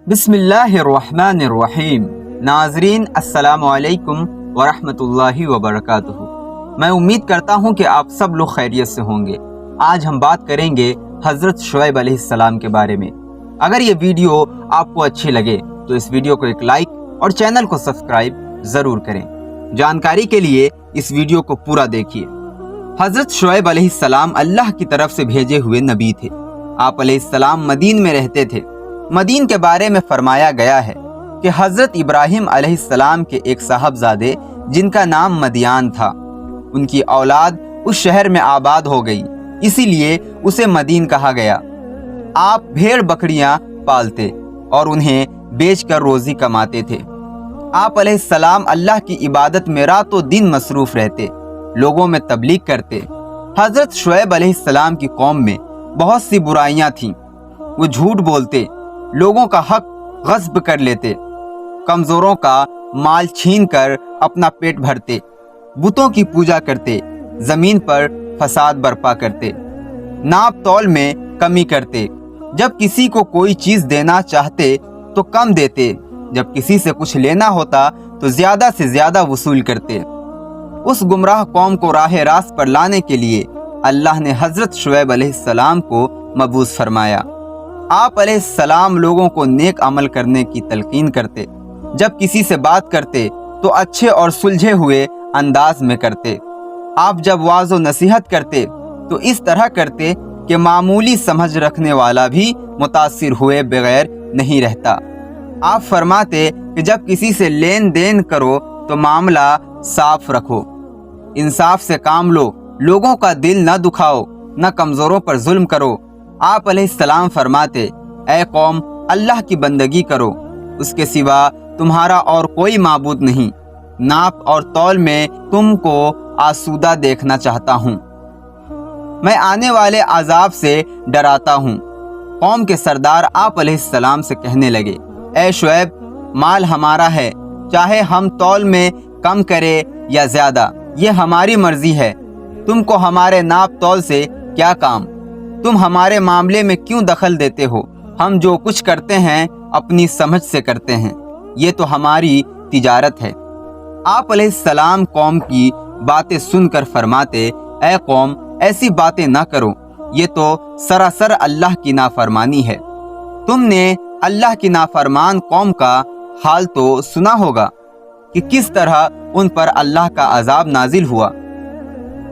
बिस्मिल्लाहिर्रहमानिर्रहीम। नाजरीन अस्सलाम वालेकुम वरहमतुल्लाहि वबरकातुहू। मैं उम्मीद करता हूँ कि आप सब लोग खैरियत से होंगे। आज हम बात करेंगे हज़रत शुएब अलैहिस्सलाम के बारे में। अगर ये वीडियो आपको अच्छी लगे तो इस वीडियो को एक लाइक और चैनल को सब्सक्राइब ज़रूर करें। जानकारी के लिए इस वीडियो को पूरा देखिए। हज़रत शुएब अलैहिस्सलाम अल्लाह की तरफ से भेजे हुए नबी थे। आप अलैहिस्सलाम मदीन में रहते थे। मदीन के बारे में फरमाया गया है कि हज़रत इब्राहिम अलैहिस्सलाम के एक साहबजादे जिनका नाम मदियान था, उनकी औलाद उस शहर में आबाद हो गई, इसीलिए उसे मदीन कहा गया। आप भेड़ बकरियां पालते और उन्हें बेचकर रोज़ी कमाते थे। आप अलैहिस्सलाम अल्लाह की इबादत में रातों दिन मसरूफ़ रहते, लोगों में तबलीग करते। हज़रत शुएब अलैहिस्सलाम की कौम में बहुत सी बुराइयां थीं। वो झूठ बोलते, लोगों का हक गस्ब कर लेते, कमज़ोरों का माल छीन कर अपना पेट भरते, बुतों की पूजा करते, ज़मीन पर फसाद बर्पा करते, नाप तौल में कमी करते। जब किसी को कोई चीज़ देना चाहते तो कम देते, जब किसी से कुछ लेना होता तो ज़्यादा से ज़्यादा वसूल करते। उस गुमराह कौम को राह रास्त पर लाने के लिए अल्लाह ने हज़रत शुएब अलैहिस्सलाम को मबूस फरमाया। आप अलैहिस्सलाम लोगों को नेक अमल करने की तलकीन करते। जब किसी से बात करते तो अच्छे और सुलझे हुए अंदाज में करते। आप जब वाज़ व नसीहत करते तो इस तरह करते कि मामूली समझ रखने वाला भी मुतासिर हुए बगैर नहीं रहता। आप फरमाते कि जब किसी से लेन देन करो तो मामला साफ रखो, इंसाफ से काम लो, लोगों का दिल न दुखाओ, न कमज़ोरों पर जुल्म करो। आप अलैहिस्सलाम फरमाते, ऐ कौम, अल्लाह की बंदगी करो, उसके सिवा तुम्हारा और कोई माबूद नहीं। नाप और तौल में तुमको आसूदा देखना चाहता हूँ, मैं आने वाले अजाब से डराता हूँ। कौम के सरदार आप अलैहिस्सलाम से कहने लगे, ऐ शुएब, माल हमारा है, चाहे हम तौल में कम करें या ज़्यादा, ये हमारी मर्जी है। तुमको हमारे नाप तौल से क्या काम? तुम हमारे मामले में क्यों दखल देते हो? हम जो कुछ करते हैं अपनी समझ से करते हैं, ये तो हमारी तिजारत है। आप अलैहिस्सलाम कौम की बातें सुनकर फरमाते, ऐ कौम, ऐसी बातें ना करो, ये तो सरासर अल्लाह की नाफरमानी है। तुमने अल्लाह की नाफरमान कौम का हाल तो सुना होगा कि किस तरह उन पर अल्लाह का अजाब नाजिल हुआ।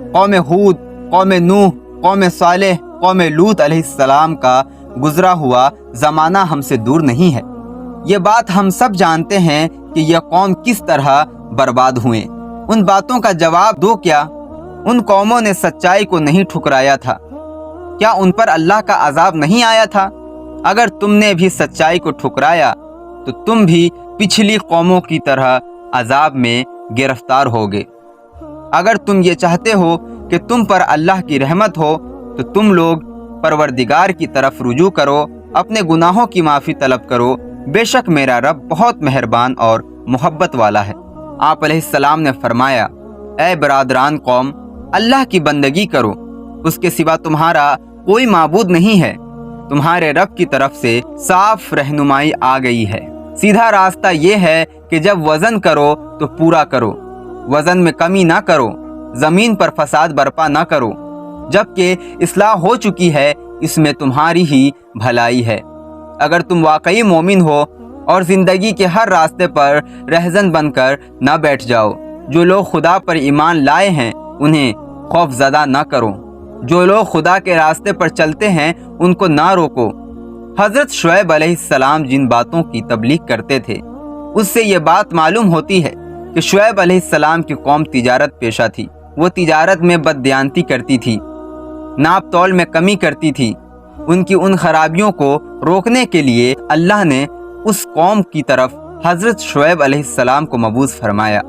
कौम हूद, कौम नूह, कौम सालेह, कौम लूत अलैहिस्सलाम का गुजरा हुआ ज़माना हमसे दूर नहीं है। ये बात हम सब जानते हैं कि यह कौम किस तरह बर्बाद हुए। उन बातों का जवाब दो। क्या उन कौमों ने सच्चाई को नहीं ठुकराया था? क्या उन पर अल्लाह का अजाब नहीं आया था? अगर तुमने भी सच्चाई को ठुकराया तो तुम भी पिछली कौमों की तरह अजाब में गिरफ्तार होगे। अगर तुम ये चाहते हो कि तुम पर अल्लाह की रहमत हो तो तुम लोग परवरदिगार की तरफ रुजू करो, अपने गुनाहों की माफ़ी तलब करो। बेशक मेरा रब बहुत मेहरबान और मोहब्बत वाला है। आप अलैहिस्सलाम ने फरमाया, ऐ बरादरान कौम, अल्लाह की बंदगी करो, उसके सिवा तुम्हारा कोई माबूद नहीं है। तुम्हारे रब की तरफ से साफ रहनुमाई आ गई है। सीधा रास्ता ये है कि जब वज़न करो तो पूरा करो, वज़न में कमी ना करो, ज़मीन पर फसाद बर्पा ना करो। जबकि इस्लाह हो चुकी है, इसमें तुम्हारी ही भलाई है। अगर तुम वाकई मोमिन हो और ज़िंदगी के हर रास्ते पर रहज़न बनकर न बैठ जाओ। जो लोग खुदा पर ईमान लाए हैं उन्हें खौफज़दा न करो, जो लोग खुदा के रास्ते पर चलते हैं उनको ना रोको। हज़रत शुएब अलैहिस्सलाम जिन बातों की तबलीग करते थे उससे ये बात मालूम होती है कि शुएब अलैहिस्सलाम की कौम तिजारत पेशा थी। वो तिजारत में बददियानती करती थी, नाप तौल में कमी करती थी। उनकी उन खराबियों को रोकने के लिए अल्लाह ने उस कौम की तरफ हज़रत शुएब अलैहिस्सलाम को मबूस फरमाया।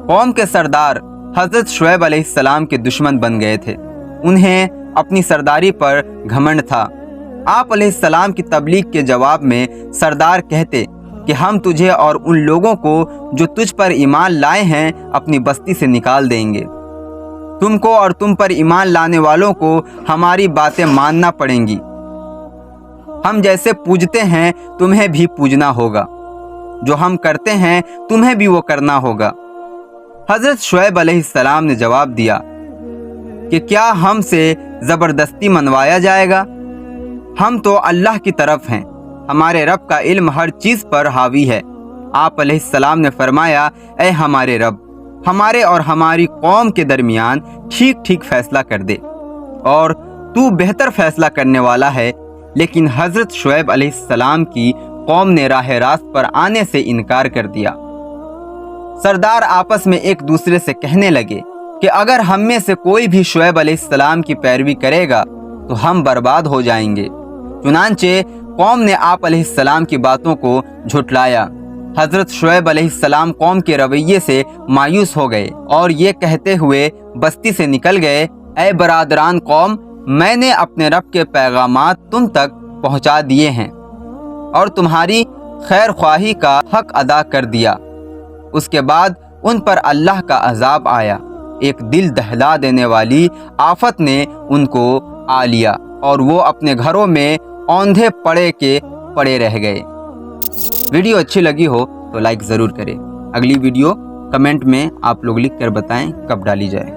कौम के सरदार हज़रत शुएब अलैहिस्सलाम के दुश्मन बन गए थे। उन्हें अपनी सरदारी पर घमंड था। आप अलैहिस्सलाम की तबलीग के जवाब में सरदार कहते कि हम तुझे और उन लोगों को जो तुझ पर ईमान लाए हैं अपनी बस्ती से निकाल देंगे। तुमको और तुम पर ईमान लाने वालों को हमारी बातें मानना पड़ेंगी। ہم جیسے پوجتے ہیں تمہیں بھی پوجنا ہوگا، جو ہم کرتے ہیں تمہیں بھی وہ کرنا ہوگا۔ حضرت شعیب علیہ السلام نے جواب دیا کہ کیا ہم سے زبردستی منوایا جائے گا؟ ہم تو اللہ کی طرف ہیں، ہمارے رب کا علم ہر چیز پر حاوی ہے۔ آپ علیہ السلام نے فرمایا، اے ہمارے رب، ہمارے اور ہماری قوم کے درمیان ٹھیک ٹھیک فیصلہ کر دے، اور تو بہتر فیصلہ کرنے والا ہے۔ لیکن حضرت شعیب علیہ السلام کی قوم نے راہ راست پر آنے سے انکار کر دیا۔ سردار آپس میں ایک دوسرے سے کہنے لگے کہ اگر ہم میں سے کوئی بھی شعیب علیہ السلام کی پیروی کرے گا تو ہم برباد ہو جائیں گے۔ چنانچہ قوم نے آپ علیہ السلام کی باتوں کو جھٹلایا۔ حضرت شعیب علیہ السلام قوم کے رویے سے مایوس ہو گئے اور یہ کہتے ہوئے بستی سے نکل گئے، اے برادران قوم، میں نے اپنے رب کے پیغامات تم تک پہنچا دیے ہیں اور تمہاری خیر خواہی کا حق ادا کر دیا۔ اس کے بعد ان پر اللہ کا عذاب آیا، ایک دل دہلا دینے والی آفت نے ان کو آ لیا اور وہ اپنے گھروں میں اوندھے پڑے کے پڑے رہ گئے۔ ویڈیو اچھی لگی ہو تو لائک ضرور کریں۔ اگلی ویڈیو کمنٹ میں آپ لوگ لکھ کر بتائیں کب ڈالی جائے۔